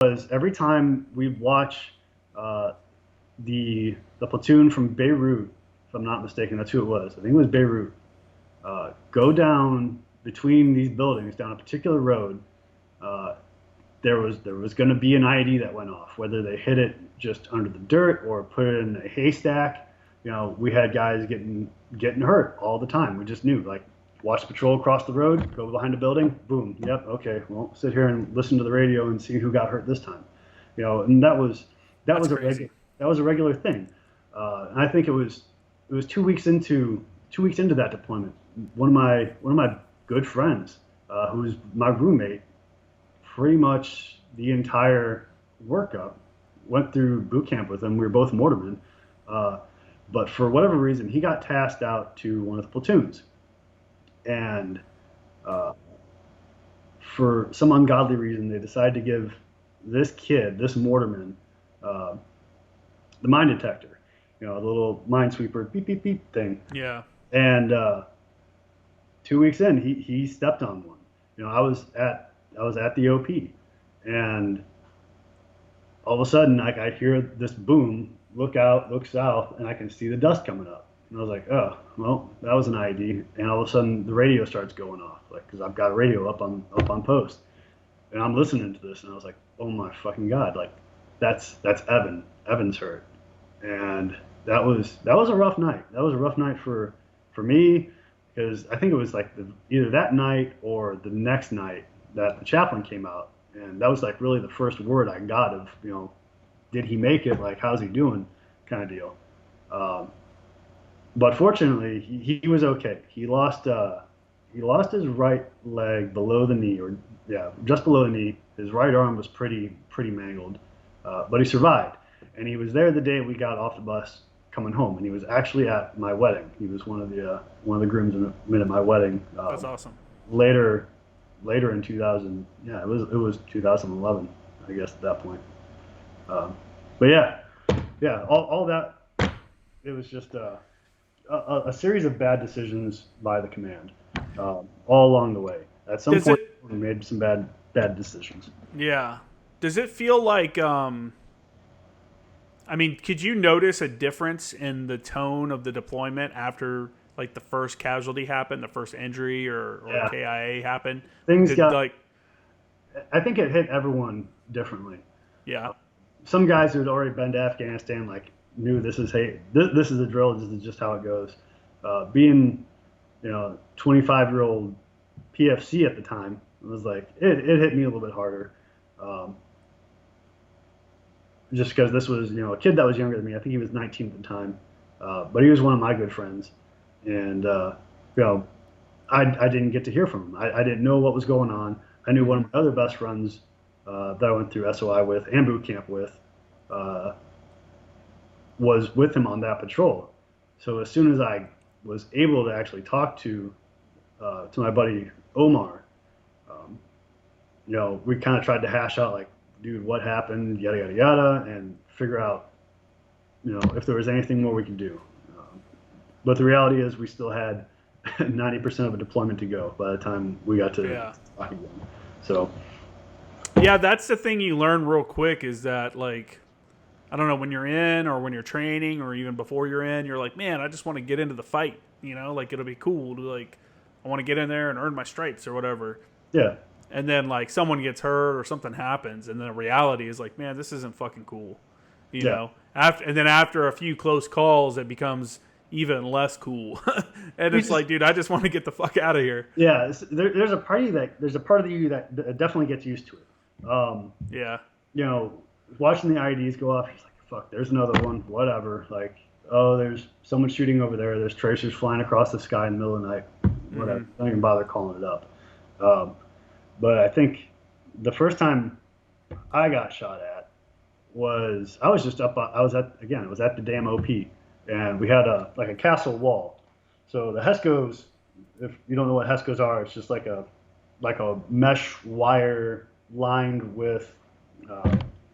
was every time we watch the platoon from Beirut, if I'm not mistaken, that's who it was. I think it was Beirut. Go down between these buildings down a particular road. There was going to be an IED that went off, whether they hit it just under the dirt or put it in a haystack. We had guys getting hurt all the time. We just knew, like, watch patrol across the road, go behind a building, boom, yep, okay, well, sit here and listen to the radio and see who got hurt this time. And that was a regular thing. And I think it was 2 weeks into that deployment. One of my good friends, who was my roommate, pretty much the entire workup, went through boot camp with him. We were both mortarmen, but for whatever reason, he got tasked out to one of the platoons, and for some ungodly reason, they decided to give this kid, this mortarman, the mine detector, the little minesweeper beep beep beep thing. Yeah. And 2 weeks in, he stepped on one. I was at the OP, and all of a sudden, I hear this boom. Look out, look south, and I can see the dust coming up. And I was like, oh, well, that was an IED. And all of a sudden, the radio starts going off, like, because I've got a radio up on post, and I'm listening to this, and I was like, oh my fucking god, like, that's Evan. Evan's hurt, and that was a rough night. That was a rough night for me, because I think it was like either that night or the next night that the chaplain came out, and that was like really the first word I got of, did he make it? Like, how's he doing? Kind of deal. But fortunately, he was okay. He lost his right leg below the knee, or just below the knee. His right arm was pretty mangled, but he survived. And he was there the day we got off the bus coming home, and he was actually at my wedding. He was one of the groomsmen at my wedding. That's awesome. Later in 2000, it was 2011, I guess, at that point. But all that, it was just a series of bad decisions by the command, all along the way. At some point, we made some bad decisions. Yeah. Does it feel like, could you notice a difference in the tone of the deployment after, like, the first casualty happened, the first injury or KIA happened? I think it hit everyone differently. Yeah. Some guys who had already been to Afghanistan, like, knew this is a drill. This is just how it goes. Being, 25-year-old PFC at the time, it was like it hit me a little bit harder. Just because this was, a kid that was younger than me. I think he was 19 at the time, but he was one of my good friends, and I didn't get to hear from him. I didn't know what was going on. I knew one of my other best friends that I went through SOI with and boot camp with was with him on that patrol. So as soon as I was able to actually talk to my buddy Omar, we kind of tried to hash out, like, dude, what happened, yada yada yada, and figure out, if there was anything more we could do. But the reality is, we still had 90% of a deployment to go by the time we got to talk again. So. Yeah, that's the thing you learn real quick is that, like, I don't know, when you're in or when you're training or even before you're in, you're like, man, I just want to get into the fight, like, it'll be cool to, like, I want to get in there and earn my stripes or whatever. Yeah. And then, like, someone gets hurt or something happens, and then the reality is, like, man, this isn't fucking cool, you know? After a few close calls, it becomes even less cool. And it's like, dude, I just want to get the fuck out of here. Yeah, there's a part of you that definitely gets used to it. Watching the IEDs go off, he's like, fuck, there's another one, whatever. Like, oh, there's someone shooting over there. There's tracers flying across the sky in the middle of the night. Whatever. Don't even bother calling it up. But I think the first time I got shot at was, I was at the damn OP, and we had a castle wall. So the HESCOs, if you don't know what HESCOs are, it's just like a mesh wire lined with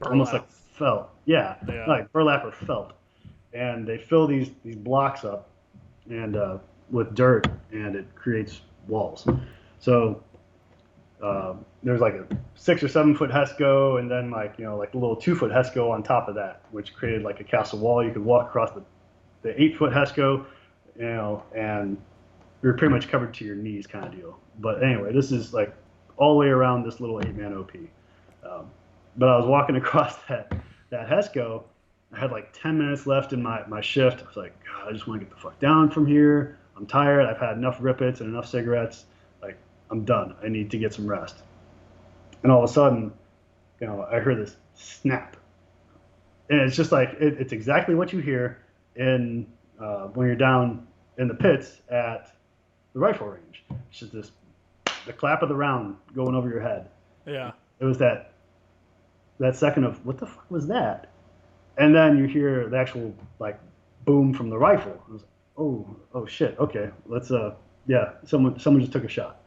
almost like felt. Yeah, like burlap or felt. And they fill these blocks up and with dirt, and it creates walls. So There's like a 6 or 7 foot HESCO, and then like a little 2 foot HESCO on top of that, which created like a castle wall. You could walk across the 8 foot HESCO, and you're pretty much covered to your knees kind of deal. But anyway, this is like all the way around this little 8-man OP. But I was walking across that HESCO. I had like 10 minutes left in my shift. I was like, God, I just want to get the fuck down from here. I'm tired. I've had enough rippets and enough cigarettes. Like, I'm done. I need to get some rest. And all of a sudden, I heard this snap. And it's just like, it's exactly what you hear when you're down in the pits at the rifle range. It's just the clap of the round going over your head. Yeah. It was that second of, what the fuck was that? And then you hear the actual like boom from the rifle. I was like, oh shit. Okay, let's yeah, someone just took a shot.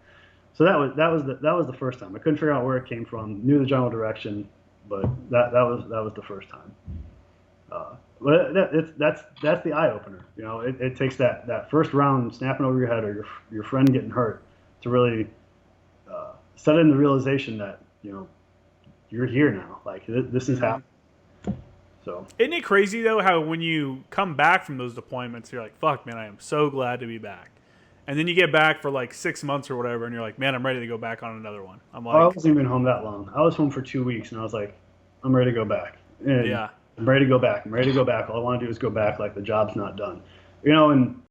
So that was the first time. I couldn't figure out where it came from. Knew the general direction, but that was the first time. But that's the eye opener. It takes that first round snapping over your head or your friend getting hurt to really set in the realization that you're here now. Like this is happening. So isn't it crazy though how when you come back from those deployments, you're like, fuck man, I am so glad to be back. And then you get back for like 6 months or whatever, and you're like, man, I'm ready to go back on another one. I'm like, I wasn't even home that long. I was home for 2 weeks, and I was like, I'm ready to go back. And yeah, I'm ready to go back. I'm ready to go back. All I want to do is go back. Like the job's not done. And